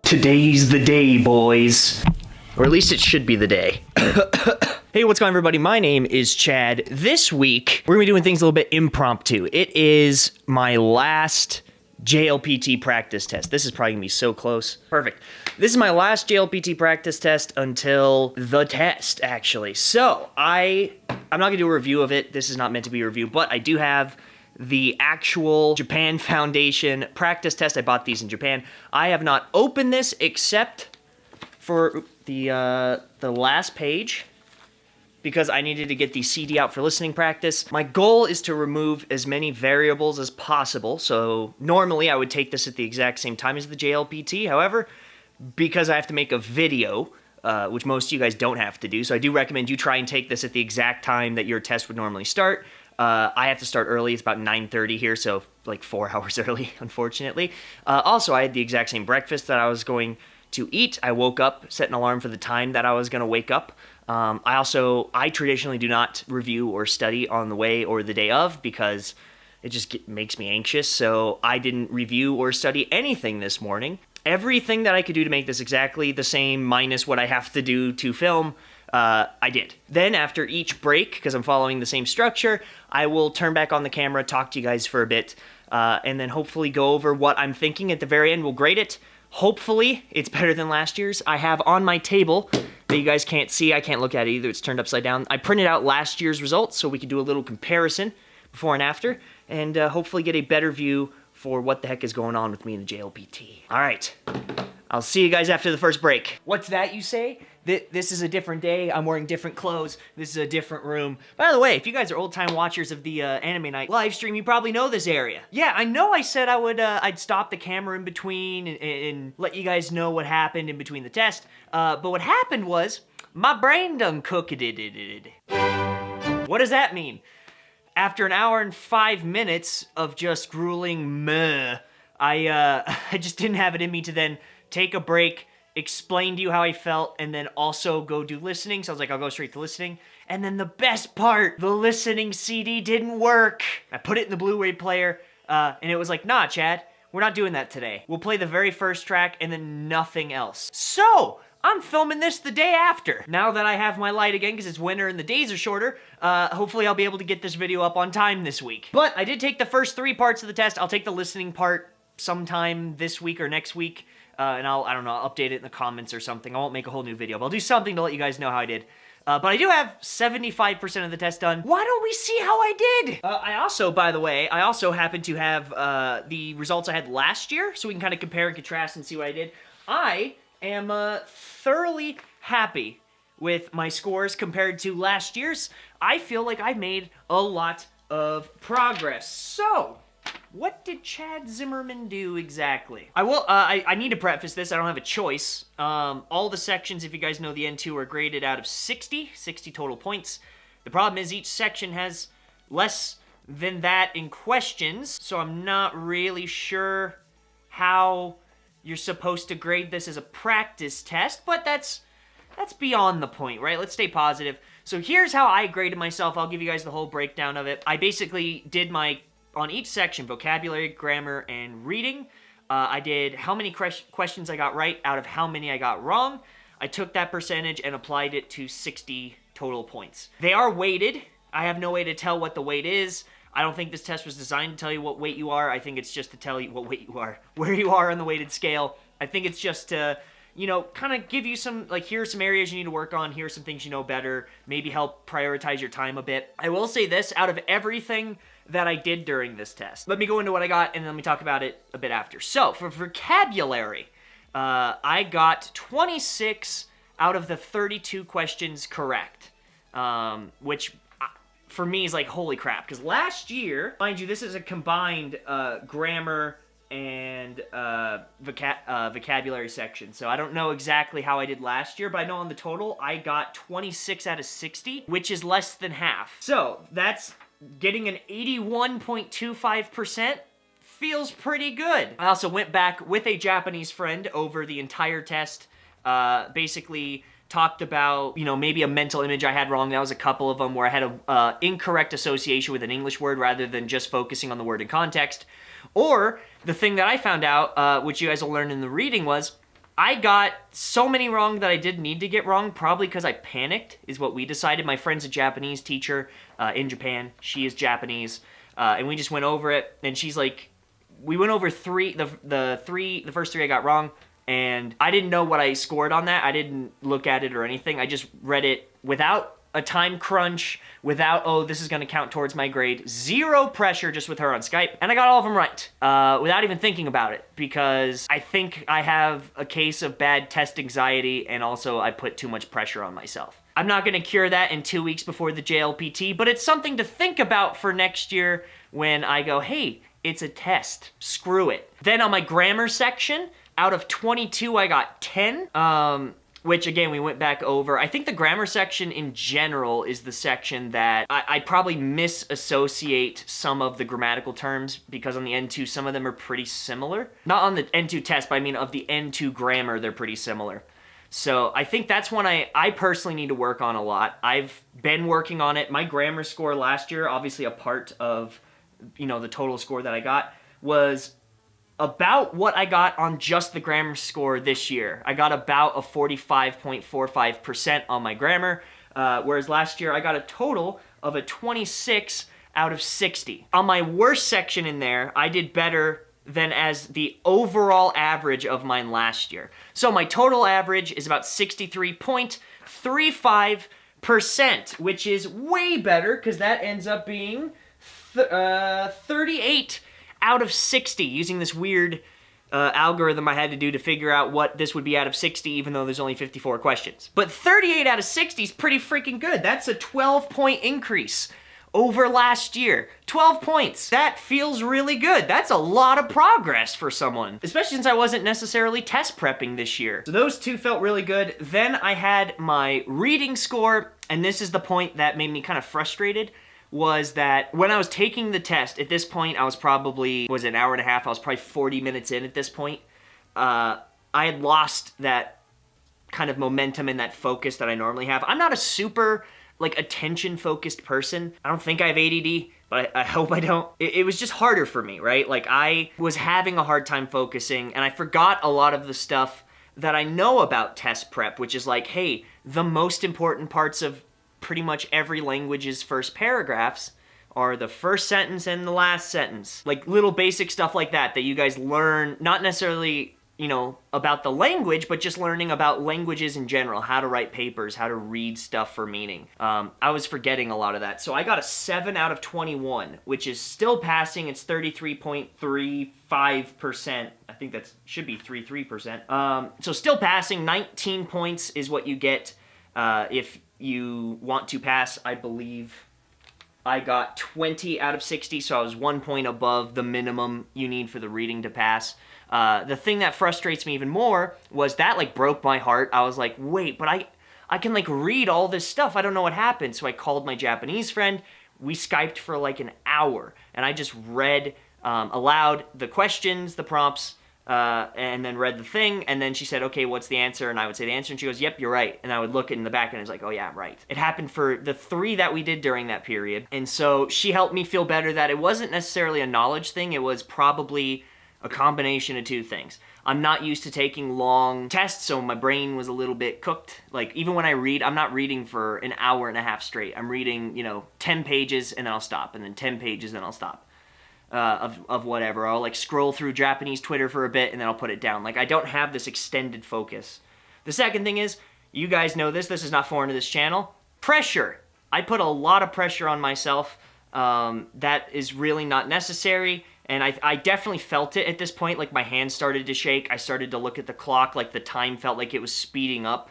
Today's the day, boys. Or at least it should be the day. Hey, what's going on, everybody? My name is Chad. This week, we're gonna be doing things a little bit impromptu. It is my last JLPT practice test. This is probably gonna be so close. Perfect. This is my last JLPT practice test until the test, actually. So, I'm not gonna do a review of it. This is not meant to be a review, but I do have the actual Japan Foundation practice test. I bought these in Japan. I have not opened this except for the last page because I needed to get the CD out for listening practice. My goal is to remove as many variables as possible. So normally I would take this at the exact same time as the JLPT. However, because I have to make a video, which most of you guys don't have to do, so I do recommend you try and take this at the exact time that your test would normally start. I have to start early. It's about 9:30 here, so like 4 hours early, unfortunately. Also, I had the exact same breakfast that I was going to eat. I woke up, set an alarm for the time that I was going to wake up. I traditionally do not review or study on the way or the day of because it just makes me anxious. So I didn't review or study anything this morning. Everything that I could do to make this exactly the same minus what I have to do to film, I did. Then after each break, because I'm following the same structure, I will turn back on the camera, talk to you guys for a bit, and then hopefully go over what I'm thinking at the very end. We'll grade it. Hopefully, it's better than last year's. I have on my table that you guys can't see. I can't look at it either. It's turned upside down. I printed out last year's results so we could do a little comparison before and after, and hopefully get a better view for what the heck is going on with me in the JLPT. All right. I'll see you guys after the first break. What's that you say? This is a different day. I'm wearing different clothes. This is a different room. By the way, if you guys are old-time watchers of the Anime Night live stream, you probably know this area. Yeah, I know I said I would, I'd stop the camera in between and let you guys know what happened in between the test. But what happened was, my brain done cooked it. What does that mean? After an hour and 5 minutes of just grueling meh, I just didn't have it in me to then take a break, explain to you how I felt, and then also go do listening. So I was like, I'll go straight to listening. And then the best part, the listening CD didn't work. I put it in the Blu-ray player, and it was like, nah, Chad, we're not doing that today. We'll play the very first track and then nothing else. So I'm filming this the day after. Now that I have my light again, because it's winter and the days are shorter, hopefully I'll be able to get this video up on time this week. But I did take the first 3 parts of the test. I'll take the listening part sometime this week or next week. And I'll update it in the comments or something. I won't make a whole new video, but I'll do something to let you guys know how I did. But I do have 75% of the test done. Why don't we see how I did? I also, by the way, happen to have the results I had last year, so we can kind of compare and contrast and see what I did. I am thoroughly happy with my scores compared to last year's. I feel like I made a lot of progress. So what did Chad Zimmerman do exactly? I need to preface this. I don't have a choice. All the sections, if you guys know the N2, are graded out of 60 total points. The problem is each section has less than that in questions, so I'm not really sure how you're supposed to grade this as a practice test, but that's beyond the point, right? Let's stay positive. So here's how I graded myself. I'll give you guys the whole breakdown of it. I basically did on each section, vocabulary, grammar, and reading, I did how many questions I got right out of how many I got wrong. I took that percentage and applied it to 60 total points. They are weighted. I have no way to tell what the weight is. I don't think this test was designed to tell you what weight you are. I think it's just to tell you what weight you are, where you are on the weighted scale. I think it's just to, kind of give you some, like, here are some areas you need to work on, here are some things you know better, maybe help prioritize your time a bit. I will say this, out of everything that I did during this test, let me go into what I got and then let me talk about it a bit after. So, for vocabulary, I got 26 out of the 32 questions correct, which for me is like, holy crap, because last year, mind you, this is a combined grammar and vocabulary section. So I don't know exactly how I did last year, but I know on the total, I got 26 out of 60, which is less than half. So that's getting an 81.25%. Feels pretty good. I also went back with a Japanese friend over the entire test, basically talked about, maybe a mental image I had wrong. That was a couple of them where I had a incorrect association with an English word rather than just focusing on the word in context. Or the thing that I found out, which you guys will learn in the reading, was I got so many wrong that I didn't need to get wrong, probably because I panicked, is what we decided. My friend's a Japanese teacher in Japan. She is Japanese. And we just went over it, and she's like, we went over the first three I got wrong, and I didn't know what I scored on that. I didn't look at it or anything. I just read it without a time crunch, without, oh, this is going to count towards my grade. Zero pressure, just with her on Skype. And I got all of them right, without even thinking about it, because I think I have a case of bad test anxiety, and also I put too much pressure on myself. I'm not going to cure that in 2 weeks before the JLPT, but it's something to think about for next year when I go, hey, it's a test. Screw it. Then on my grammar section, out of 22, I got 10. Which, again, we went back over. I think the grammar section in general is the section that I probably misassociate some of the grammatical terms, because on the N2, some of them are pretty similar. Not on the N2 test, but I mean of the N2 grammar, they're pretty similar. So I think that's one I personally need to work on a lot. I've been working on it. My grammar score last year, obviously a part of, the total score that I got, was about what I got on just the grammar score this year. I got about a 45.45% on my grammar, whereas last year I got a total of a 26 out of 60. On my worst section in there, I did better than as the overall average of mine last year. So my total average is about 63.35%, which is way better, because that ends up being 38 out of 60, using this weird algorithm I had to do to figure out what this would be out of 60, even though there's only 54 questions. But 38 out of 60 is pretty freaking good. That's a 12-point increase over last year. 12 points. That feels really good. That's a lot of progress for someone, especially since I wasn't necessarily test prepping this year. So those two felt really good. Then I had my reading score, and this is the point that made me kind of frustrated, was that when I was taking the test, at this point, I was probably, an hour and a half? I was probably 40 minutes in at this point. I had lost that kind of momentum and that focus that I normally have. I'm not a super, attention-focused person. I don't think I have ADD, but I hope I don't. It was just harder for me, right? I was having a hard time focusing, and I forgot a lot of the stuff that I know about test prep, which is hey, the most important parts of pretty much every language's first paragraphs are the first sentence and the last sentence. Little basic stuff like that you guys learn, not necessarily, about the language, but just learning about languages in general, how to write papers, how to read stuff for meaning. I was forgetting a lot of that. So I got a 7 out of 21, which is still passing. It's 33.35%. I think that should be 33%. So still passing. 19 points is what you get if you want to pass. I believe I got 20 out of 60, so I was 1 point above the minimum you need for the reading to pass. The thing that frustrates me even more was that broke my heart. I was like, wait, but I can read all this stuff. I don't know what happened. So I called my Japanese friend. We Skyped for an hour, and I just read aloud the questions, the prompts, and then read the thing, and then she said, okay, what's the answer? And I would say the answer, and she goes, yep, you're right. And I would look in the back, and it's oh yeah, I'm right. It happened for the 3 that we did during that period, and so she helped me feel better that it wasn't necessarily a knowledge thing, it was probably a combination of 2 things. I'm not used to taking long tests, so my brain was a little bit cooked. Even when I read, I'm not reading for an hour and a half straight. I'm reading, 10 pages, and then I'll stop, and then 10 pages, and I'll stop. Of whatever. I'll scroll through Japanese Twitter for a bit and then I'll put it down. I don't have this extended focus. The second thing is, you guys know this is not foreign to this channel, pressure. I put a lot of pressure on myself that is really not necessary, and I definitely felt it at this point. My hands started to shake. I started to look at the clock, the time felt like it was speeding up,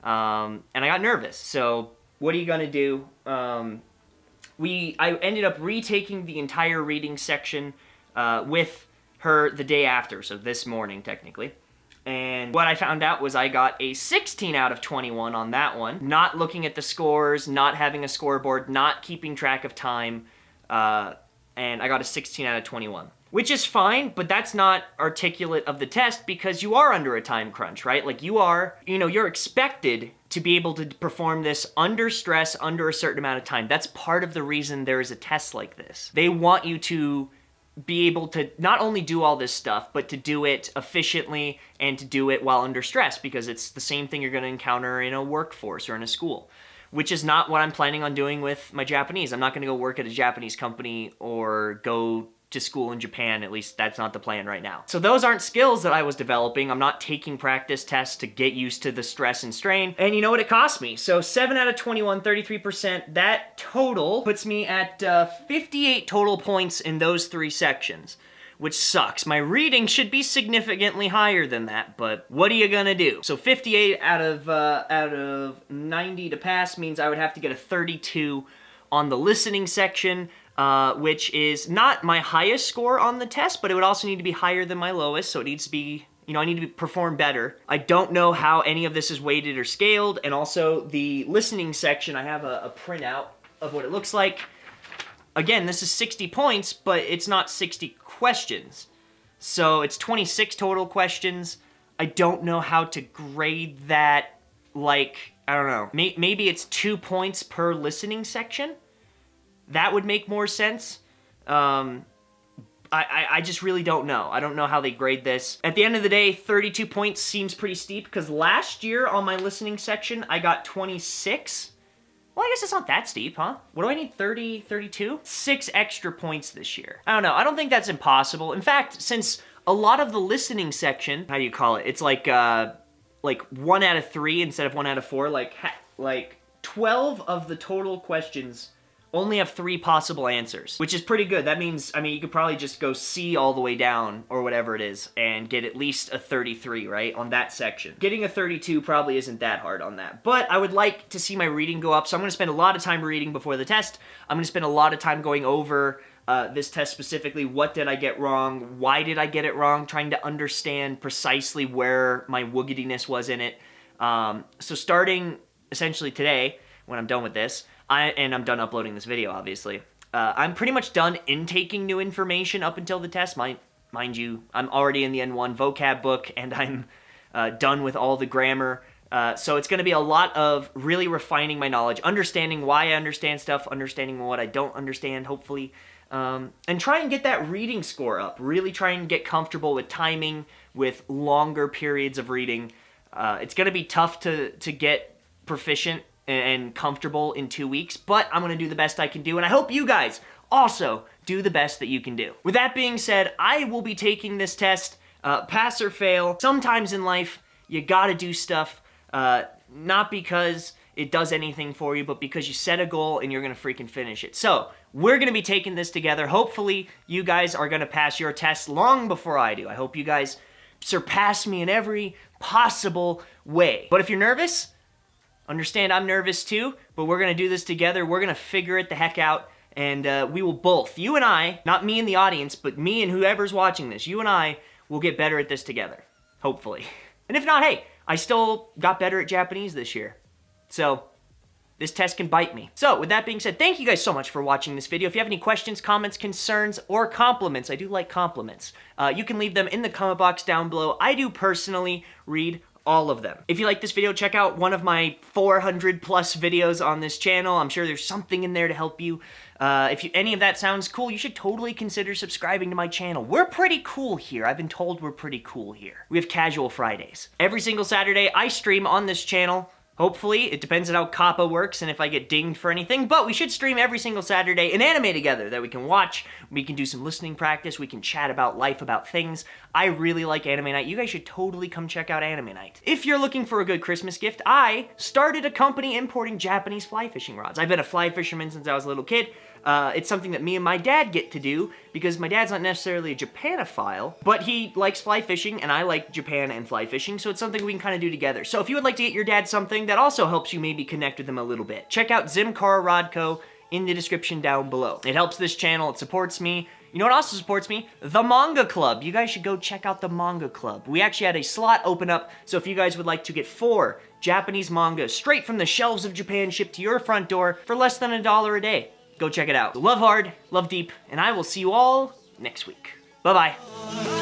and I got nervous. So what are you gonna do? I ended up retaking the entire reading section with her the day after, so this morning technically. And what I found out was I got a 16 out of 21 on that one. Not looking at the scores, not having a scoreboard, not keeping track of time, and I got a 16 out of 21. Which is fine, but that's not articulate of the test because you are under a time crunch, right? You're expected to be able to perform this under stress, under a certain amount of time. That's part of the reason there is a test like this. They want you to be able to not only do all this stuff, but to do it efficiently and to do it while under stress, because it's the same thing you're going to encounter in a workforce or in a school, which is not what I'm planning on doing with my Japanese. I'm not going to go work at a Japanese company or go to school in Japan. At least that's not the plan right now. So those aren't skills that I was developing. I'm not taking practice tests to get used to the stress and strain. And you know what it cost me? So 7 out of 21, 33%. That total puts me at 58 total points in those 3 sections, which sucks. My reading should be significantly higher than that, but what are you gonna do? So 58 out of 90 to pass means I would have to get a 32 on the listening section, which is not my highest score on the test, but it would also need to be higher than my lowest, so it needs to be, you know, I need to perform better. I don't know how any of this is weighted or scaled, and also the listening section, I have a printout of what it looks like. Again, this is 60 points, but it's not 60 questions. So it's 26 total questions. I don't know how to grade that, like, I don't know. Maybe it's 2 points per listening section. That would make more sense. I just really don't know. I don't know how they grade this. At the end of the day, 32 points seems pretty steep, because last year on my listening section, I got 26. Well, I guess it's not that steep, huh? What do I need, 30, 32? 6 extra points this year. I don't know. I don't think that's impossible. In fact, since a lot of the listening section, how do you call it? It's like 1 out of 3 instead of 1 out of 4. Like 12 of the total questions only have 3 possible answers, which is pretty good. That means, I mean, you could probably just go C all the way down, or whatever it is, and get at least a 33, right, on that section. Getting a 32 probably isn't that hard on that, but I would like to see my reading go up, so I'm going to spend a lot of time reading before the test. I'm going to spend a lot of time going over this test specifically. What did I get wrong? Why did I get it wrong? Trying to understand precisely where my woogitiness was in it. So starting essentially today, when I'm done with this, and I'm done uploading this video, obviously, I'm pretty much done intaking new information up until the test. Mind you, I'm already in the N1 vocab book, and I'm done with all the grammar. So it's going to be a lot of really refining my knowledge, understanding why I understand stuff, understanding what I don't understand, hopefully, and try and get that reading score up. Really try and get comfortable with timing, with longer periods of reading. It's going to be tough to get proficient and comfortable in 2 weeks, but I'm going to do the best I can do, and I hope you guys also do the best that you can do. With that being said, I will be taking this test, pass or fail. Sometimes in life, you gotta do stuff, not because it does anything for you, but because you set a goal and you're gonna freaking finish it. So, we're gonna be taking this together. Hopefully, you guys are gonna pass your test long before I do. I hope you guys surpass me in every possible way. But if you're nervous, understand I'm nervous too, but we're going to do this together. We're going to figure it the heck out, and we will both, you and I, not me in the audience, but me and whoever's watching this, you and I will get better at this together, hopefully. And if not, hey, I still got better at Japanese this year. So, this test can bite me. So, with that being said, thank you guys so much for watching this video. If you have any questions, comments, concerns, or compliments, I do like compliments, you can leave them in the comment box down below. I do personally read all of them. If you like this video, check out one of my 400 plus videos on this channel. I'm sure there's something in there to help you. If any of that sounds cool, you should totally consider subscribing to my channel. We're pretty cool here. I've been told we're pretty cool here. We have casual Fridays. Every single Saturday, I stream on this channel. Hopefully, it depends on how COPPA works and if I get dinged for anything, but we should stream every single Saturday an anime together that we can watch. We can do some listening practice. We can chat about life, about things. I really like Anime Night. You guys should totally come check out Anime Night. If you're looking for a good Christmas gift, I started a company importing Japanese fly fishing rods. I've been a fly fisherman since I was a little kid. It's something that me and my dad get to do because my dad's not necessarily a Japanophile, but he likes fly fishing and I like Japan and fly fishing, so it's something we can kind of do together. So if you would like to get your dad something that also helps you maybe connect with him a little bit, check out Zimcar Rod Co. in the description down below. It helps this channel, it supports me. You know what also supports me? The Manga Club. You guys should go check out the Manga Club. We actually had a slot open up, so if you guys would like to get 4 Japanese manga straight from the shelves of Japan shipped to your front door for less than $1 a day, go check it out. Love hard, love deep, and I will see you all next week. Bye-bye.